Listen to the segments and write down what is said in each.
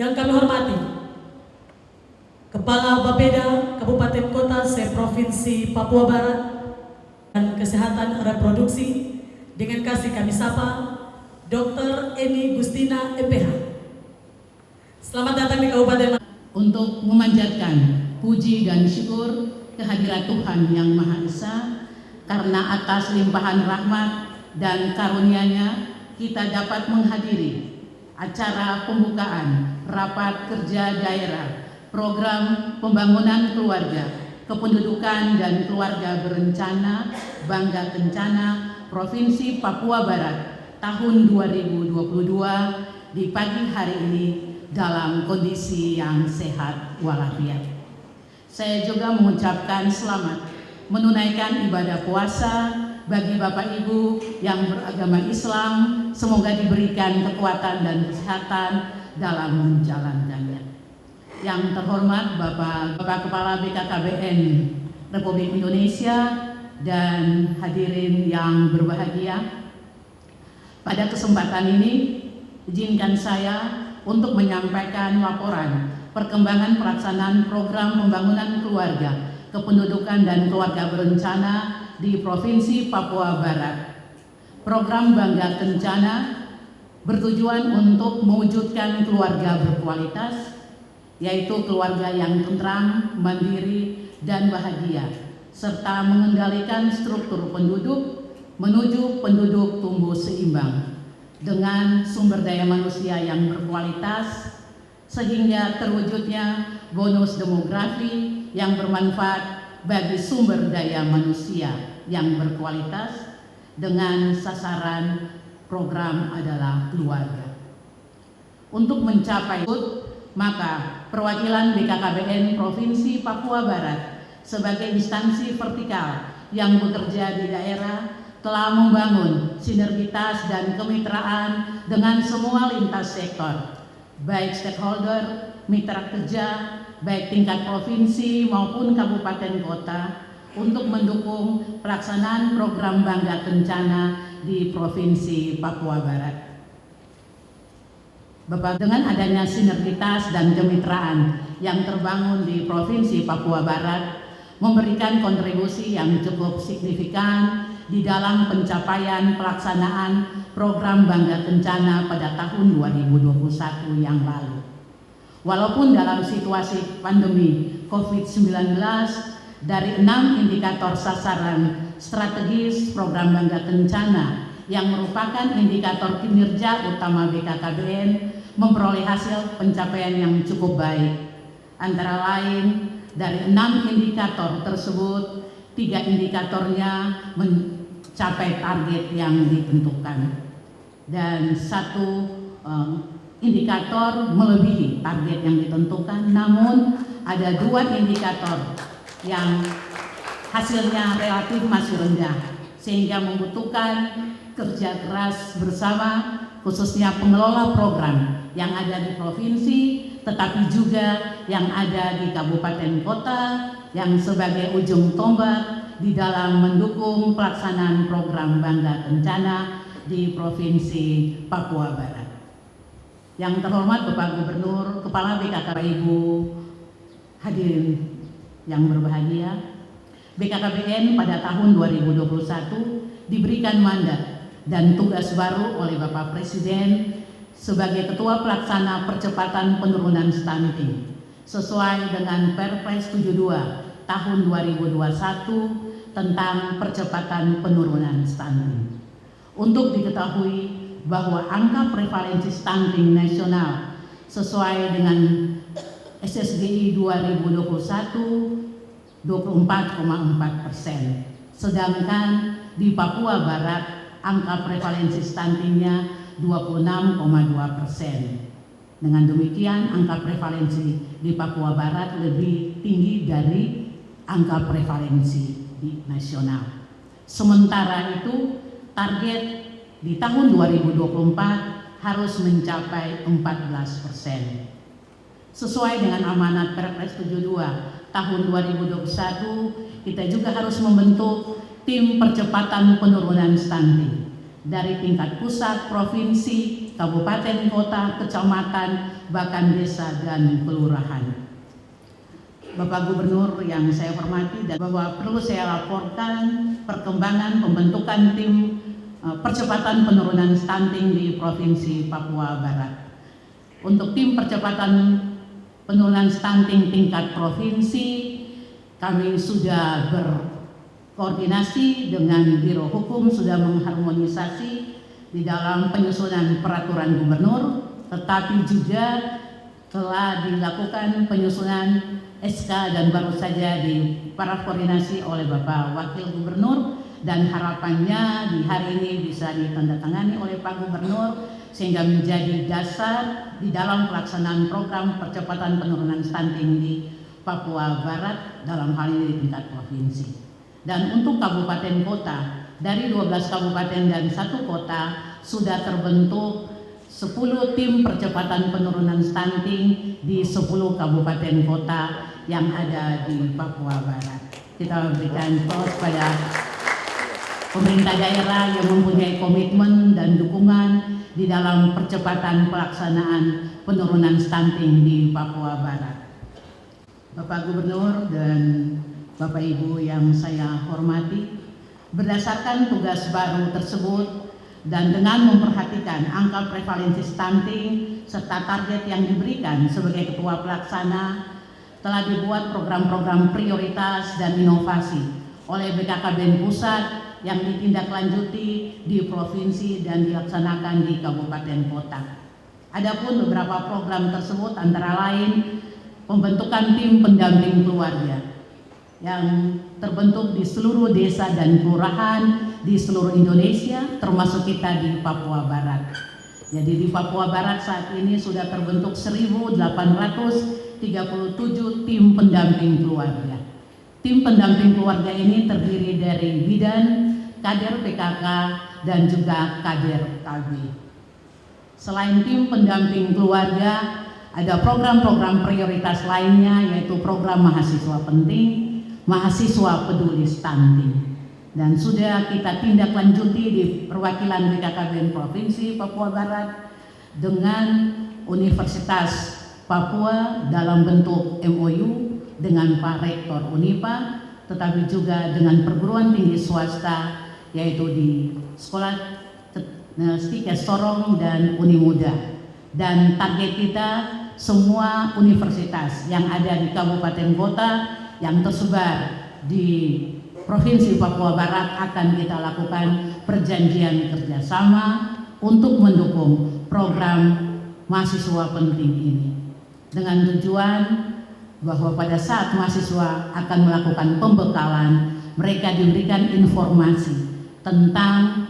Yang kami hormati Kepala Bapeda Kabupaten Kota se-Provinsi Papua Barat dan Kesehatan Reproduksi, dengan kasih kami sapa Dr. Eni Gustina MPH. Selamat datang di Kabupaten untuk memanjatkan puji dan syukur kehadirat Tuhan Yang Maha Esa, karena atas limpahan rahmat dan karunia-Nya kita dapat menghadiri acara pembukaan Rapat Kerja Daerah Program Pembangunan Keluarga, Kependudukan dan Keluarga Berencana Bangga Kencana Provinsi Papua Barat tahun 2022 di pagi hari ini dalam kondisi yang sehat walafiat. Saya juga mengucapkan selamat menunaikan ibadah puasa bagi Bapak Ibu yang beragama Islam, semoga diberikan kekuatan dan kesehatan dalam menjalankannya. Yang terhormat Bapak Kepala BKKBN Republik Indonesia dan hadirin yang berbahagia, pada kesempatan ini izinkan saya untuk menyampaikan laporan perkembangan pelaksanaan program pembangunan keluarga, kependudukan dan keluarga berencana di Provinsi Papua Barat. Program Bangga Kencana bertujuan untuk mewujudkan keluarga berkualitas, yaitu keluarga yang tentram, mandiri, dan bahagia, serta mengendalikan struktur penduduk menuju penduduk tumbuh seimbang dengan sumber daya manusia yang berkualitas, sehingga terwujudnya bonus demografi yang bermanfaat bagi sumber daya manusia yang berkualitas dengan sasaran program adalah keluarga. Untuk mencapai itu, maka perwakilan BKKBN Provinsi Papua Barat sebagai instansi vertikal yang bekerja di daerah telah membangun sinergitas dan kemitraan dengan semua lintas sektor, baik stakeholder, mitra kerja, baik tingkat provinsi maupun kabupaten kota, untuk mendukung pelaksanaan program Bangga Kencana di Provinsi Papua Barat. Bapak, dengan adanya sinergitas dan kemitraan yang terbangun di Provinsi Papua Barat memberikan kontribusi yang cukup signifikan di dalam pencapaian pelaksanaan program Bangga Kencana pada tahun 2021 yang lalu. Walaupun dalam situasi pandemi COVID-19, dari 6 indikator sasaran strategis program Bangga Kencana yang merupakan indikator kinerja utama BKKBN memperoleh hasil pencapaian yang cukup baik. Antara lain, dari 6 indikator tersebut, 3 indikatornya mencapai target yang ditentukan, dan 1 indikator melebihi target yang ditentukan. Namun ada 2 indikator yang hasilnya relatif masih rendah, sehingga membutuhkan kerja keras bersama, khususnya pengelola program yang ada di provinsi, tetapi juga yang ada di kabupaten kota yang sebagai ujung tombak di dalam mendukung pelaksanaan program Bangga Kencana di Provinsi Papua Barat. Yang terhormat Bapak Gubernur, Kepala BKKBN, Ibu hadirin yang berbahagia, BKKBN pada tahun 2021 diberikan mandat dan tugas baru oleh Bapak Presiden sebagai Ketua Pelaksana Percepatan Penurunan Stunting sesuai dengan Perpres 72 tahun 2021 tentang percepatan penurunan stunting. Untuk diketahui bahwa angka prevalensi stunting nasional sesuai dengan SSDI 2021 24,4%, sedangkan di Papua Barat angka prevalensi stuntingnya 26,2%. Dengan demikian, angka prevalensi di Papua Barat lebih tinggi dari angka prevalensi di nasional. Sementara itu, target di tahun 2024 harus mencapai 14%. Sesuai dengan amanat Perpres 72 tahun 2021, kita juga harus membentuk tim percepatan penurunan stunting dari tingkat pusat, provinsi, kabupaten, kota, kecamatan, bahkan desa dan kelurahan. Bapak Gubernur yang saya hormati, dan bahwa perlu saya laporkan perkembangan pembentukan tim percepatan penurunan stunting di Provinsi Papua Barat. Untuk tim percepatan penurunan stunting tingkat provinsi, kami sudah berkoordinasi dengan Biro Hukum, sudah mengharmonisasi di dalam penyusunan peraturan gubernur, tetapi juga telah dilakukan penyusunan SK dan baru saja koordinasi oleh Bapak Wakil Gubernur, dan harapannya di hari ini bisa ditandatangani oleh Pak Gubernur sehingga menjadi dasar di dalam pelaksanaan program percepatan penurunan stunting di Papua Barat dalam hal ini di tingkat provinsi. Dan untuk kabupaten kota, dari 12 kabupaten dan 1 kota sudah terbentuk 10 tim percepatan penurunan stunting di 10 kabupaten kota yang ada di Papua Barat. Kita berikan aplaus pada pemerintah daerah yang mempunyai komitmen dan dukungan di dalam percepatan pelaksanaan penurunan stunting di Papua Barat. Bapak Gubernur dan Bapak Ibu yang saya hormati, berdasarkan tugas baru tersebut dan dengan memperhatikan angka prevalensi stunting serta target yang diberikan sebagai Ketua Pelaksana, telah dibuat program-program prioritas dan inovasi oleh BKKBN Pusat yang ditindaklanjuti di provinsi dan dilaksanakan di kabupaten kota. Adapun beberapa program tersebut antara lain pembentukan tim pendamping keluarga yang terbentuk di seluruh desa dan kelurahan di seluruh Indonesia, termasuk kita di Papua Barat. Jadi di Papua Barat saat ini sudah terbentuk 1.837 tim pendamping keluarga. Tim pendamping keluarga ini terdiri dari bidan, kader PKK, dan juga kader KB. Selain tim pendamping keluarga, ada program-program prioritas lainnya, yaitu program mahasiswa penting, mahasiswa peduli stunting. Dan sudah kita tindak lanjuti di perwakilan BKKBN Provinsi Papua Barat dengan Universitas Papua dalam bentuk MOU dengan Pak Rektor Unipa, tetapi juga dengan perguruan tinggi swasta yaitu di Sekolah Stikes Sorong dan Unimuda. Dan target kita semua universitas yang ada di kabupaten kota yang tersebar di Provinsi Papua Barat akan kita lakukan perjanjian kerjasama untuk mendukung program mahasiswa penting ini, dengan tujuan bahwa pada saat mahasiswa akan melakukan pembekalan, mereka diberikan informasi tentang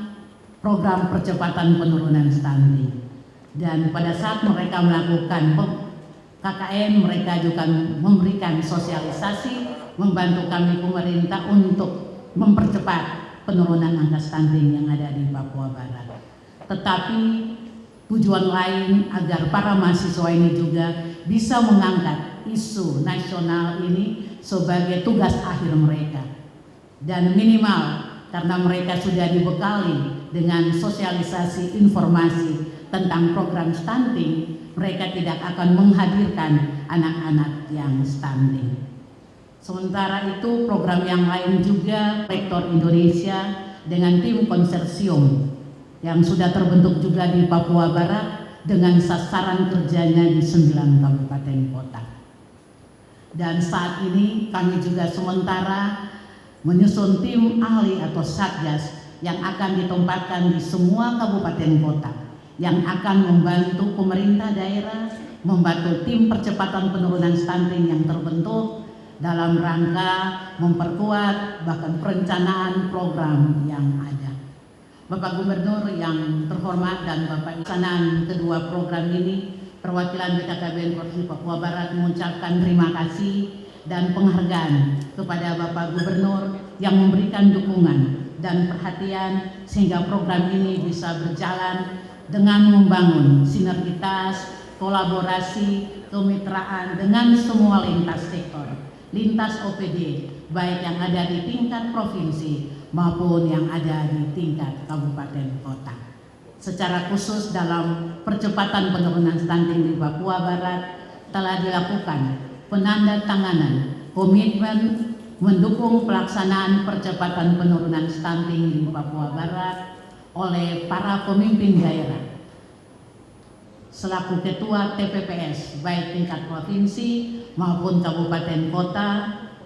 program percepatan penurunan stunting. Dan pada saat mereka melakukan KKN, mereka juga memberikan sosialisasi, membantu kami pemerintah untuk mempercepat penurunan angka stunting yang ada di Papua Barat. Tetapi tujuan lain agar para mahasiswa ini juga bisa mengangkat isu nasional ini sebagai tugas akhir mereka. Dan minimal karena mereka sudah dibekali dengan sosialisasi informasi tentang program stunting, mereka tidak akan menghadirkan anak-anak yang stunting. Sementara itu program yang lain juga Rektor Indonesia dengan tim konsorsium yang sudah terbentuk juga di Papua Barat dengan sasaran kerjanya di 9 kabupaten kota. Dan saat ini kami juga sementara menyusun tim ahli atau satgas yang akan ditempatkan di semua kabupaten kota yang akan membantu pemerintah daerah, membantu tim percepatan penurunan stunting yang terbentuk dalam rangka memperkuat bahkan perencanaan program yang ada. Bapak Gubernur yang terhormat dan Bapak pelaksanaan kedua program ini, perwakilan BKKBN Provinsi Papua Barat mengucapkan terima kasih dan penghargaan kepada Bapak Gubernur yang memberikan dukungan dan perhatian sehingga program ini bisa berjalan dengan membangun sinergitas, kolaborasi, kemitraan dengan semua lintas sektor, lintas OPD, baik yang ada di tingkat provinsi maupun yang ada di tingkat kabupaten kota. secara khusus dalam percepatan penurunan stunting di Papua Barat telah dilakukan penandatanganan komitmen mendukung pelaksanaan percepatan penurunan stunting di Papua Barat oleh para pemimpin daerah selaku ketua TPPS baik tingkat provinsi maupun kabupaten kota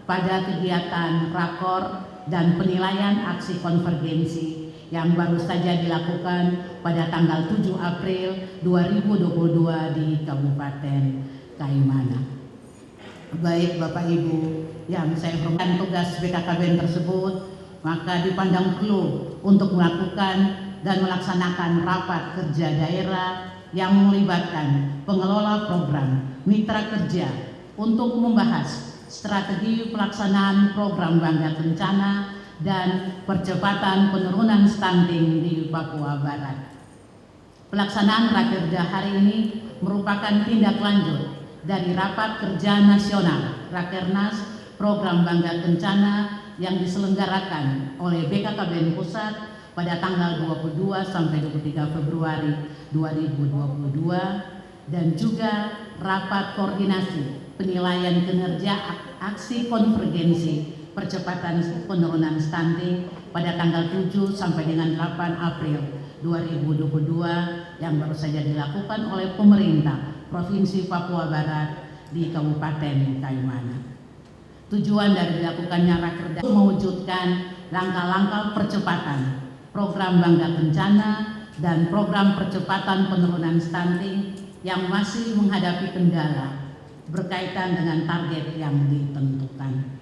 pada kegiatan rakor dan penilaian aksi konvergensi yang baru saja dilakukan pada tanggal 7 April 2022 di Kabupaten Kaimana. Baik Bapak Ibu yang saya hormati, tugas BKKBN tersebut maka dipandang perlu untuk melakukan dan melaksanakan rapat kerja daerah yang melibatkan pengelola program mitra kerja untuk membahas strategi pelaksanaan program Bangga Kencana dan percepatan penurunan stunting di Papua Barat. Pelaksanaan Rakerda hari ini merupakan tindak lanjut dari rapat kerja nasional Rakernas program Bangga Kencana yang diselenggarakan oleh BKKBN Pusat pada tanggal 22 sampai 23 Februari 2022 dan juga rapat koordinasi penilaian kinerja aksi konvergensi percepatan penurunan stunting pada tanggal 7 sampai dengan 8 April 2022 yang baru saja dilakukan oleh pemerintah Provinsi Papua Barat di Kabupaten Kaimana. Tujuan dari dilakukannya Rakerda mewujudkan langkah-langkah percepatan program Bangga Kencana dan program percepatan penurunan stunting yang masih menghadapi kendala berkaitan dengan target yang ditentukan.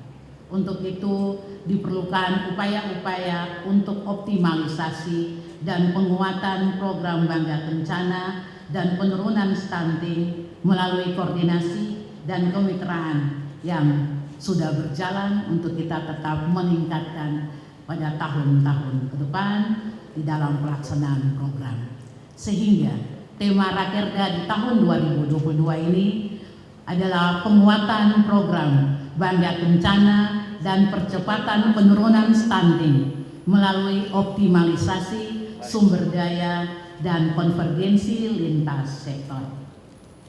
Untuk itu diperlukan upaya-upaya untuk optimalisasi dan penguatan program Bangga Kencana dan penurunan stunting melalui koordinasi dan kemitraan yang sudah berjalan untuk kita tetap meningkatkan pada tahun-tahun ke depan di dalam pelaksanaan program. Sehingga tema Rakerda di tahun 2022 ini adalah penguatan program Bangga Kencana dan percepatan penurunan stunting melalui optimalisasi sumber daya dan konvergensi lintas sektor.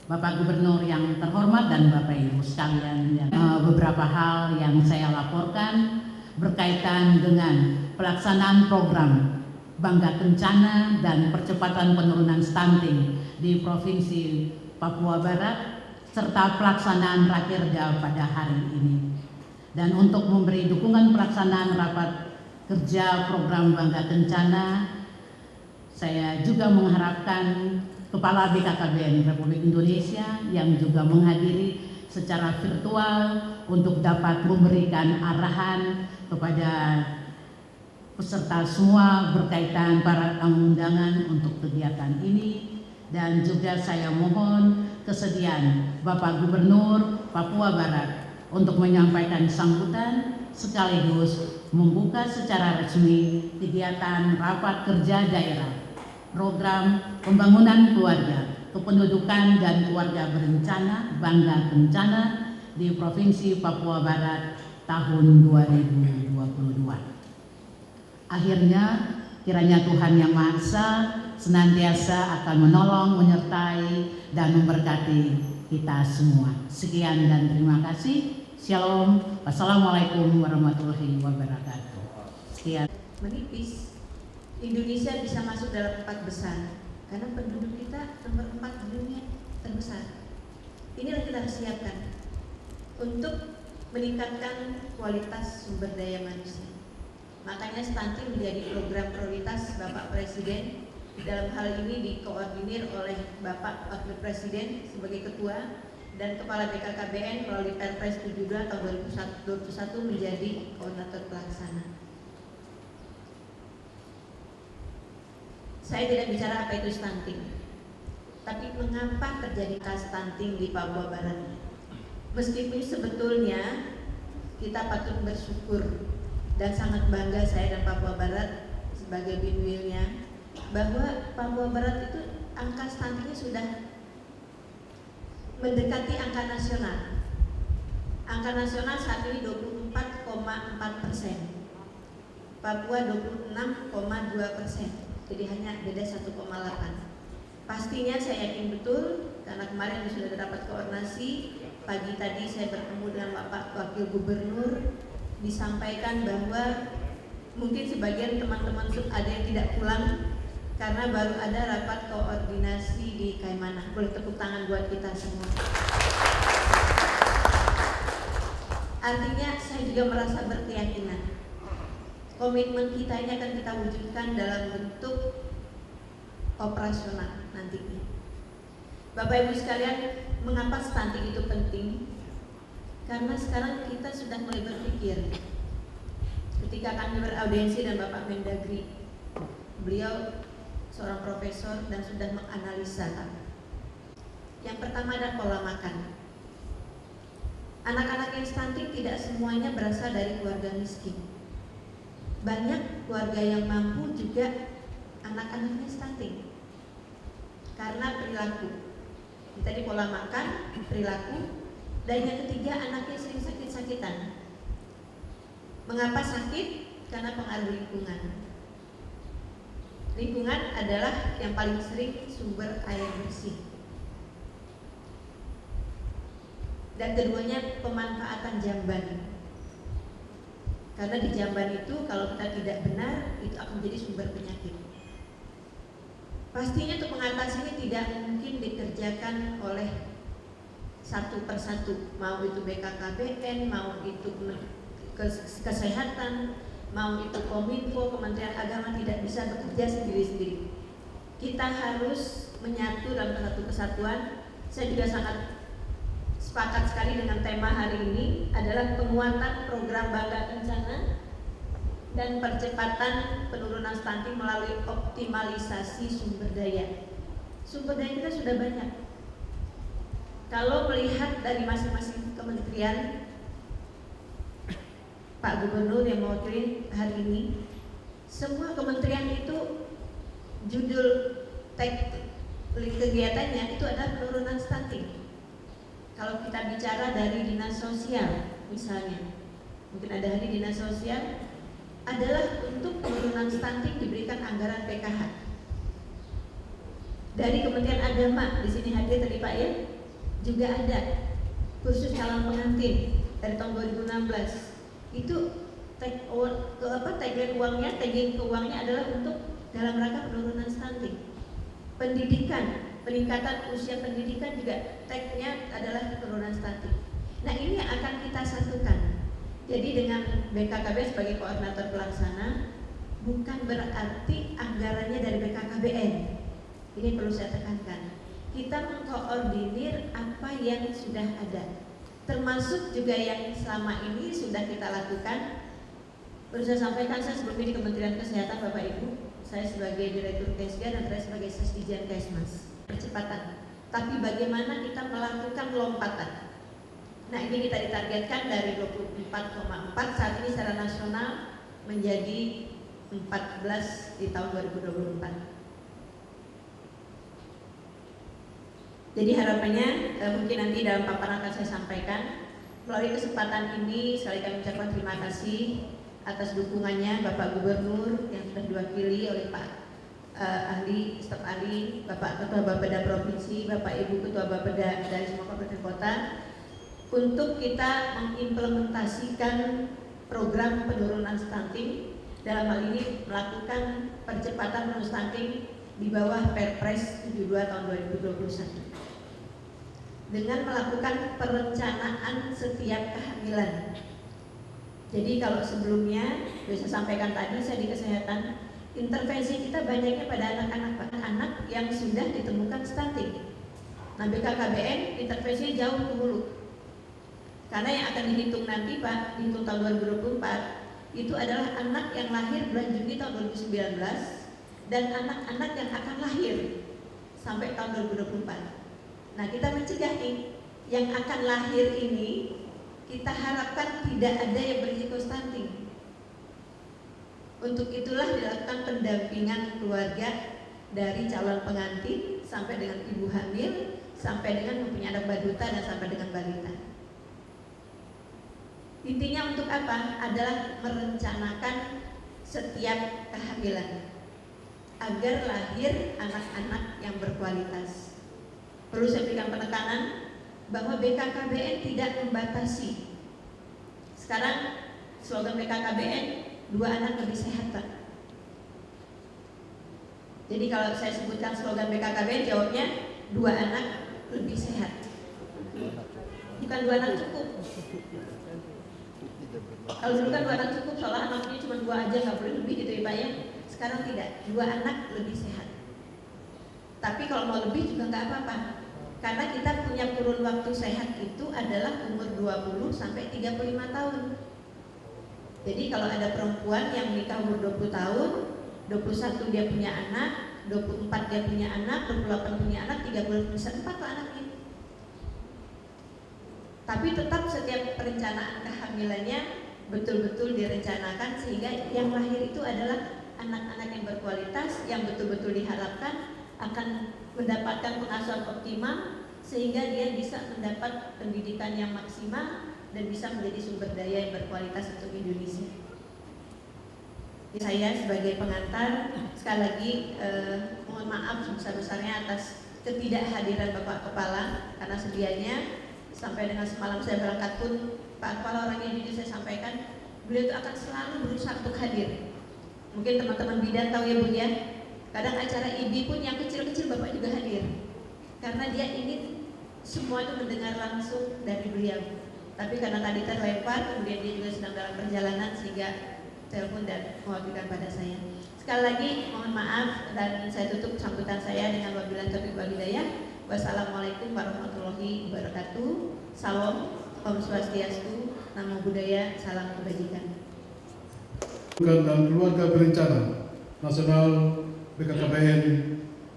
Bapak Gubernur yang terhormat dan Bapak Ibu sekalian, beberapa hal yang saya laporkan berkaitan dengan pelaksanaan program Bangga Kencana dan percepatan penurunan stunting di Provinsi Papua Barat serta pelaksanaan Rakerda pada hari ini. Dan untuk memberi dukungan pelaksanaan rapat kerja program Bangga Kencana, saya juga mengharapkan Kepala BKKBN Republik Indonesia yang juga menghadiri secara virtual untuk dapat memberikan arahan kepada peserta semua berkaitan para tamu undangan untuk kegiatan ini. Dan juga saya mohon kesediaan Bapak Gubernur Papua Barat untuk menyampaikan sambutan sekaligus membuka secara resmi kegiatan rapat kerja daerah program pembangunan keluarga, kependudukan dan keluarga berencana Bangga Kencana di Provinsi Papua Barat tahun 2022. Akhirnya kiranya Tuhan Yang Maha Esa senantiasa akan menolong, menyertai dan memberkati kita semua. Sekian dan terima kasih. Shalom. Wassalamualaikum warahmatullahi wabarakatuh. Sekian. Menipis, Indonesia bisa masuk dalam 4 besar karena penduduk kita nomor 4 di dunia terbesar. Inilah kita harus siapkan untuk meningkatkan kualitas sumber daya manusia. Makanya stunting menjadi program prioritas Bapak Presiden. Dalam hal ini dikoordinir oleh Bapak Wakil Presiden sebagai Ketua dan Kepala BKKBN melalui Perpres 72 tahun 2021 menjadi koordinator pelaksana. Saya tidak bicara apa itu stunting, tapi mengapa terjadi stunting di Papua Barat. Meskipun sebetulnya kita patut bersyukur dan sangat bangga saya dan Papua Barat sebagai binwilnya bahwa Papua Barat itu angka stuntingnya sudah mendekati angka nasional. Angka nasional saat ini 24,4%, Papua 26,2%. jadi hanya beda 1,8. Pastinya saya yakin betul, karena kemarin sudah dapat koordinasi, pagi tadi saya bertemu dengan Bapak Wakil Gubernur, disampaikan bahwa mungkin sebagian teman-teman ada yang tidak pulang karena baru ada rapat koordinasi di Kaimana. Boleh tepuk tangan buat kita semua. Artinya saya juga merasa berkeyakinan komitmen kita ini akan kita wujudkan dalam bentuk operasional nantinya. Bapak Ibu sekalian, mengapa stunting itu penting? Karena sekarang kita sudah mulai berpikir. Ketika kami beraudiensi dan Bapak Mendagri, beliau seorang profesor dan sudah menganalisa. Yang pertama adalah pola makan. Anak-anak yang stunting tidak semuanya berasal dari keluarga miskin. Banyak keluarga yang mampu juga anak-anaknya stunting karena perilaku. Tadi pola makan, perilaku, dan yang ketiga anaknya sering sakit-sakitan. Mengapa sakit? Karena pengaruh lingkungan. Lingkungan adalah yang paling sering sumber air bersih. Dan keduanya pemanfaatan jamban. Karena di jamban itu kalau kita tidak benar itu akan menjadi sumber penyakit. Pastinya untuk mengatasi ini tidak mungkin dikerjakan oleh satu persatu, mau itu BKKBN, mau itu kesehatan, mau itu Kominfo, Kementerian Agama, tidak bisa bekerja sendiri-sendiri. Kita harus menyatu dalam satu kesatuan. Saya juga sangat sepakat sekali dengan tema hari ini adalah penguatan program Bangga Kencana dan percepatan penurunan stunting melalui optimalisasi sumber daya. Sumber daya kita sudah banyak. Kalau melihat dari masing-masing kementerian, Pak Gubernur yang mewakili hari ini, semua kementerian itu judul kegiatannya itu adalah penurunan stunting. Kalau kita bicara dari dinas sosial misalnya, mungkin ada hari dinas sosial adalah untuk penurunan stunting diberikan anggaran PKH. Dari Kementerian Agama di sini hadir tadi Pak ya, juga ada kursus calon pengantin dari tahun 2016. Itu tagline uangnya adalah untuk dalam rangka penurunan stunting. Pendidikan, peningkatan usia pendidikan juga tagnya adalah penurunan stunting. Nah ini yang akan kita satukan. Jadi dengan BKKBN sebagai koordinator pelaksana bukan berarti anggarannya dari BKKBN. Ini perlu saya tekankan. Kita mengkoordinir apa yang sudah ada, termasuk juga yang selama ini sudah kita lakukan. Perlu saya sampaikan, saya sebelum ini di Kementerian Kesehatan Bapak Ibu, saya sebagai Direktur Kesga dan saya sebagai Sesdijan Kesmas. Percepatan. Tapi bagaimana kita melakukan lompatan? Nah ini kita ditargetkan dari 24,4 saat ini secara nasional menjadi 14 di tahun 2024. Jadi harapannya mungkin nanti dalam paparan akan saya sampaikan. Melalui kesempatan ini sekali kami ucapkan terima kasih atas dukungannya Bapak Gubernur yang sudah diwakili oleh Pak ahli, staf ahli, Bapak Ketua Bapeda Provinsi, Bapak Ibu Ketua Bapeda dari semua kabupaten kota untuk kita mengimplementasikan program penurunan stunting, dalam hal ini melakukan percepatan penurunan stunting di bawah Perpres 72 tahun 2021 dengan melakukan perencanaan setiap kehamilan. Jadi kalau sebelumnya bisa sampaikan tadi saya di kesehatan, intervensi kita banyaknya pada anak-anak yang sudah ditemukan stunting. Nah BKKBN intervensinya jauh ke hulu. Karena yang akan dihitung nanti Pak, dihitung tahun 2024 itu adalah anak yang lahir bulan Juni tahun 2019 dan anak-anak yang akan lahir sampai tahun 2024. Nah kita mencegah nih yang akan lahir ini, kita harapkan tidak ada yang berisiko stunting. Untuk itulah dilakukan pendampingan keluarga dari calon pengantin sampai dengan ibu hamil, sampai dengan mempunyai anak balita dan sampai dengan balita. Intinya untuk apa? Adalah merencanakan setiap kehamilan. agar lahir anak-anak yang berkualitas. Perlu saya berikan penekanan bahwa BKKBN tidak membatasi. Sekarang slogan BKKBN 2 anak lebih sehat, Pak. Jadi kalau saya sebutkan slogan BKKBN, jawabnya 2 anak lebih sehat. Bukan 2 anak cukup. Kalau dulu kan 2 anak cukup, soalnya anaknya cuma 2 aja, nggak boleh lebih gitu ya Pak ya. Sekarang tidak, 2 anak lebih sehat. Tapi kalau mau lebih juga nggak apa-apa. Karena kita punya kurun waktu sehat itu adalah umur 20 sampai 35 tahun. Jadi kalau ada perempuan yang menikah umur 20 tahun, 21 dia punya anak, 24 dia punya anak, 28 punya anak, 30 bisa 4 tuh anaknya. Tapi tetap setiap perencanaan kehamilannya betul-betul direncanakan sehingga yang lahir itu adalah anak-anak yang berkualitas, yang betul-betul diharapkan akan mendapatkan pengasuhan optimal sehingga dia bisa mendapat pendidikan yang maksimal dan bisa menjadi sumber daya yang berkualitas untuk Indonesia. Saya sebagai pengantar sekali lagi mohon maaf sebesar-besarnya atas ketidakhadiran Bapak Kepala, karena sedianya sampai dengan semalam saya berangkat pun Pak Kepala orangnya jujur saya sampaikan, beliau itu akan selalu berusaha untuk hadir. Mungkin teman-teman bidan tahu ya Bu ya, kadang acara IBI pun yang kecil-kecil Bapak juga hadir, karena dia ingin semua itu mendengar langsung dari beliau. Tapi karena tadi terlempar, kemudian dia juga sedang dalam perjalanan sehingga telepon dan mewakilkan pada saya. Sekali lagi mohon maaf dan saya tutup sambutan saya dengan wabillahi taufiq wal hidayah. Wassalamualaikum warahmatullahi wabarakatuh. Salam, Om Swastiastu, Namo Buddhaya, salam kebajikan. Dan keluarga berencana nasional BKKBN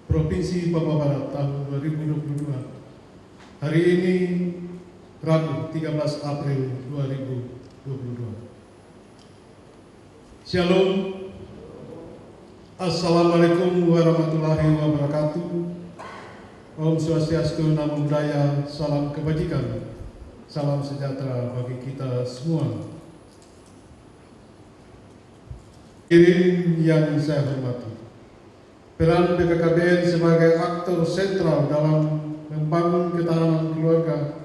Provinsi Papua Barat tahun 2022. Hari ini Rabu 13 April 2022. Shalom. Assalamualaikum warahmatullahi wabarakatuh. Om Swastiastu, Namo Buddhaya, salam kebajikan, salam sejahtera bagi kita semua. Hadirin yang saya hormati, peran BKKBN sebagai aktor sentral dalam membangun ketahanan keluarga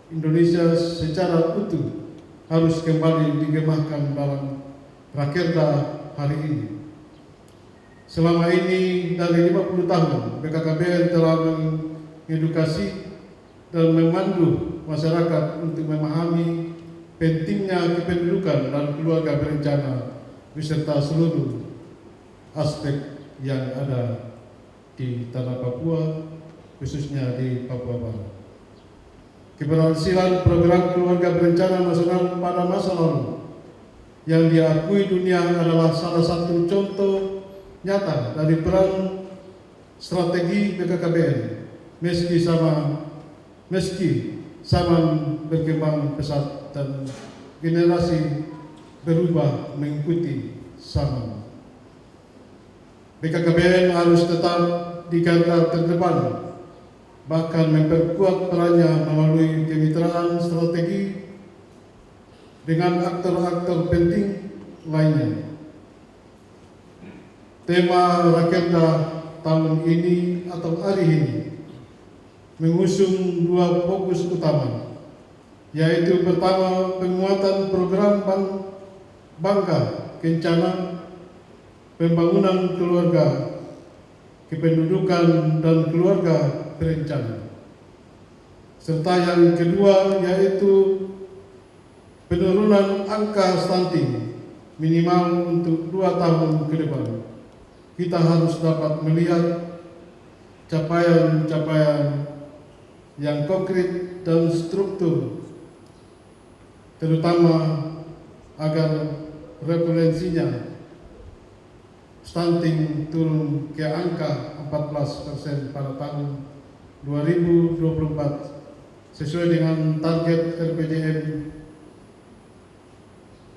Indonesia secara utuh harus kembali digemahkan dalam Rakerda hari ini. Selama ini dari 50 tahun BKKBN telah mengedukasi dan memandu masyarakat untuk memahami pentingnya kependudukan dan keluarga berencana beserta seluruh aspek yang ada di tanah Papua, khususnya di Papua Barat. Keberhasilan program keluarga berencana nasional pada masa lalu yang diakui dunia adalah salah satu contoh nyata dari peran strategi BKKBN meski zaman berkembang pesat dan generasi berubah mengikuti zaman. BKKBN harus tetap di garda terdepan, bahkan memperkuat perannya melalui kemitraan strategi dengan aktor-aktor penting lainnya. Tema Rakerda tahun ini atau hari ini mengusung 2 fokus utama, yaitu pertama penguatan program Bangka Kencana, pembangunan keluarga kependudukan dan keluarga berencana, serta yang kedua yaitu penurunan angka stunting minimal untuk 2 tahun ke depan. Kita harus dapat melihat capaian-capaian yang konkret dan struktur, terutama agar prevalensinya stunting turun ke angka 14% pada tahun 2024 sesuai dengan target RPJM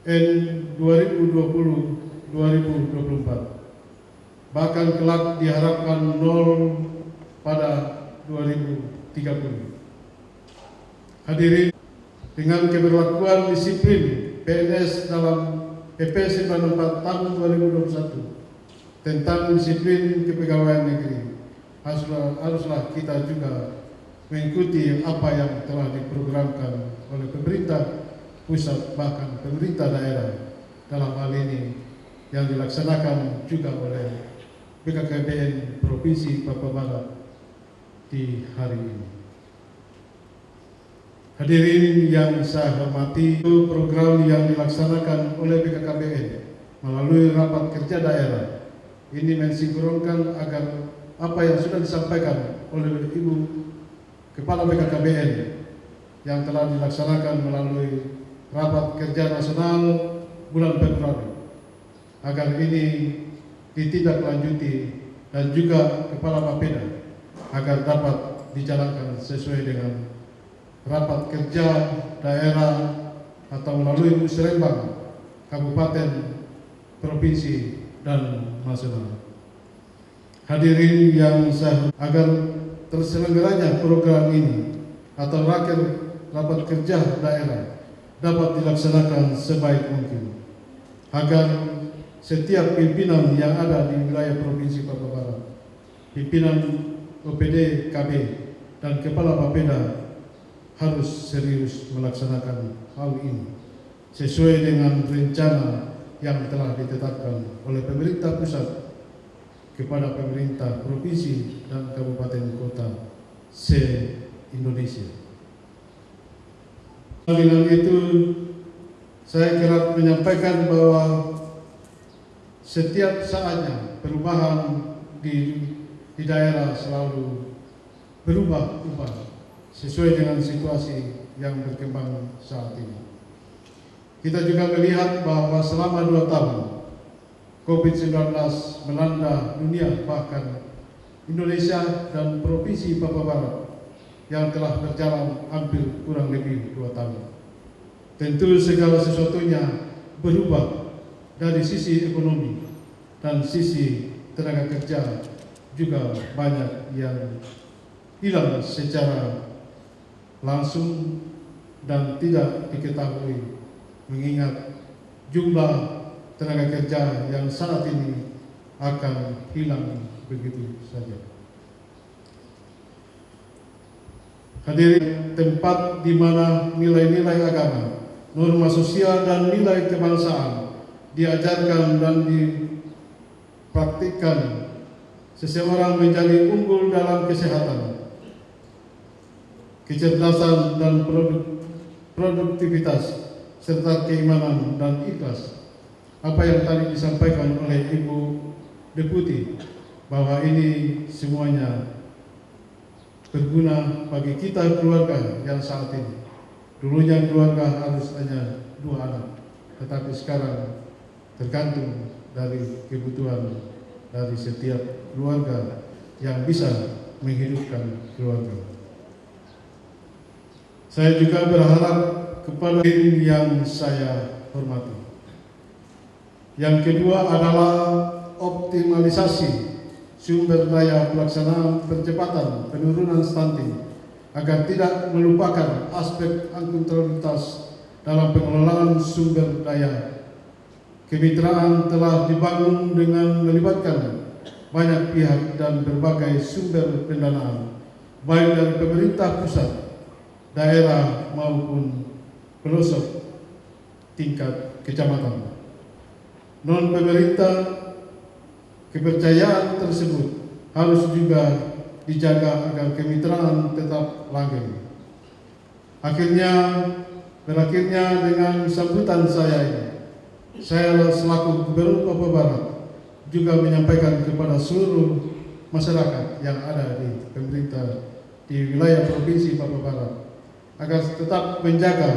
N 2020-2024. Bahkan kelak diharapkan 0 pada 2030. Hadirin, dengan keberlakuan disiplin PNS dalam PP 94 tahun 2021 tentang disiplin kepegawaian negeri. Haruslah kita juga mengikuti apa yang telah diprogramkan oleh pemerintah pusat bahkan pemerintah daerah, dalam hal ini yang dilaksanakan juga oleh BKKBN Provinsi Papua Barat di hari ini. Hadirin yang saya hormati, program yang dilaksanakan oleh BKKBN melalui rapat kerja daerah ini mensinkronkan agar apa yang sudah disampaikan oleh Ibu Kepala BKKBN yang telah dilaksanakan melalui rapat kerja nasional bulan Februari, agar ini ditindaklanjuti, dan juga Kepala Bapeda agar dapat dijalankan sesuai dengan rapat kerja daerah atau melalui musrembang kabupaten, provinsi, dan nasional. Hadirin yang saya, agar terselenggaranya program ini atau rapat kerja daerah dapat dilaksanakan sebaik mungkin, agar setiap pimpinan yang ada di wilayah Provinsi Papua Barat, pimpinan OPD KB dan Kepala Bapeda harus serius melaksanakan hal ini sesuai dengan rencana yang telah ditetapkan oleh pemerintah pusat kepada pemerintah provinsi dan kabupaten kota se-Indonesia. Dengan itu, saya kerap menyampaikan bahwa setiap saatnya perubahan di daerah selalu berubah-ubah sesuai dengan situasi yang berkembang saat ini. Kita juga melihat bahwa selama 2 tahun COVID-19 melanda dunia, bahkan Indonesia dan Provinsi Papua Barat yang telah berjalan hampir kurang lebih 2 tahun. Tentu segala sesuatunya berubah dari sisi ekonomi dan sisi tenaga kerja, juga banyak yang hilang secara langsung dan tidak diketahui, mengingat jumlah tenaga kerja yang saat ini akan hilang begitu saja. Hadirin, tempat di mana nilai-nilai agama, norma sosial dan nilai kebangsaan diajarkan dan dipraktikkan, seseorang menjadi unggul dalam kesehatan, kecerdasan dan produktivitas, serta keimanan dan ikhlas. Apa yang tadi disampaikan oleh Ibu Deputi, bahwa ini semuanya berguna bagi kita keluarga yang saat ini. Dulunya keluarga harus hanya 2 anak, tetapi sekarang tergantung dari kebutuhan dari setiap keluarga yang bisa menghidupkan keluarga. Saya juga berharap kepada yang saya hormati. Yang kedua adalah optimalisasi sumber daya pelaksanaan percepatan penurunan stunting, agar tidak melupakan aspek akuntabilitas dalam pengelolaan sumber daya. Kemitraan telah dibangun dengan melibatkan banyak pihak dan berbagai sumber pendanaan, baik dari pemerintah pusat, daerah maupun pelosok tingkat kecamatan. Non pemerintah, kepercayaan tersebut harus juga dijaga agar kemitraan tetap langgeng. Berakhirnya dengan sambutan saya ini, saya selaku Gubernur Papua Barat juga menyampaikan kepada seluruh masyarakat yang ada di pemerintah di wilayah Provinsi Papua Barat agar tetap menjaga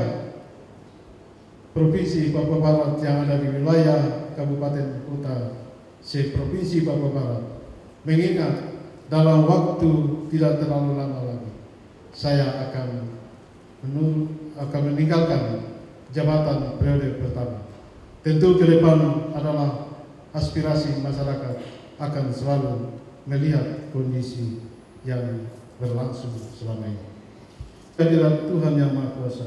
Provinsi Papua Barat yang ada di wilayah Kabupaten Kota se-Provinsi Papua Barat, mengingat dalam waktu tidak terlalu lama lagi saya akan meninggalkan jabatan periode pertama. Tentu ke depan adalah aspirasi masyarakat akan selalu melihat kondisi yang berlangsung selama ini. Kehadirat Tuhan Yang Maha Kuasa,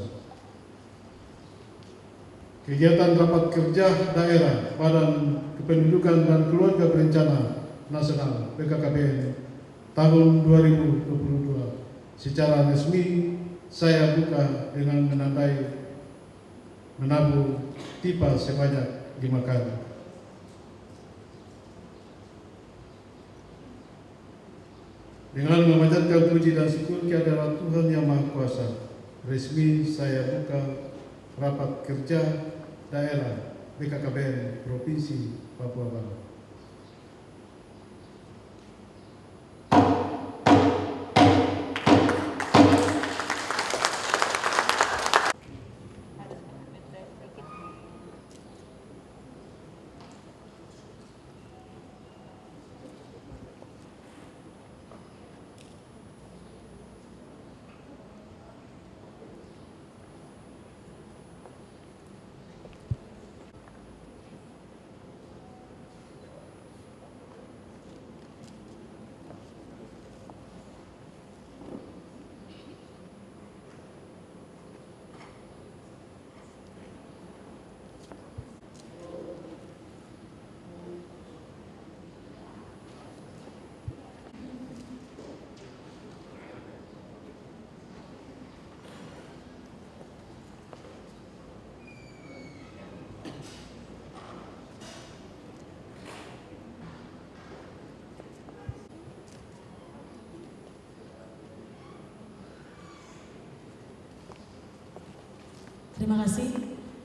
Kegiatan rapat kerja daerah Badan Kependudukan dan Keluarga Berencana Nasional BKKBN tahun 2022 secara resmi saya buka dengan menandai menabur tipa sebanyak 5 kali. Dengan memanjatkan puji dan syukur kehadirat Tuhan Yang Maha Kuasa, resmi saya buka rapat kerja daerah BKKBN Provinsi Papua Barat. Terima kasih.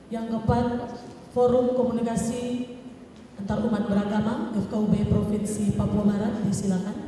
Yang keempat, Forum Komunikasi Antar Umat Beragama FKUB Provinsi Papua Barat, disilakan.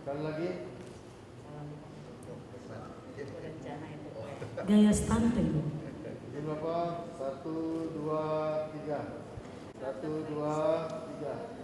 Sekali lagi. Gaya stunting. Ini berapa? 1, 2, 3. 1, 2, 3.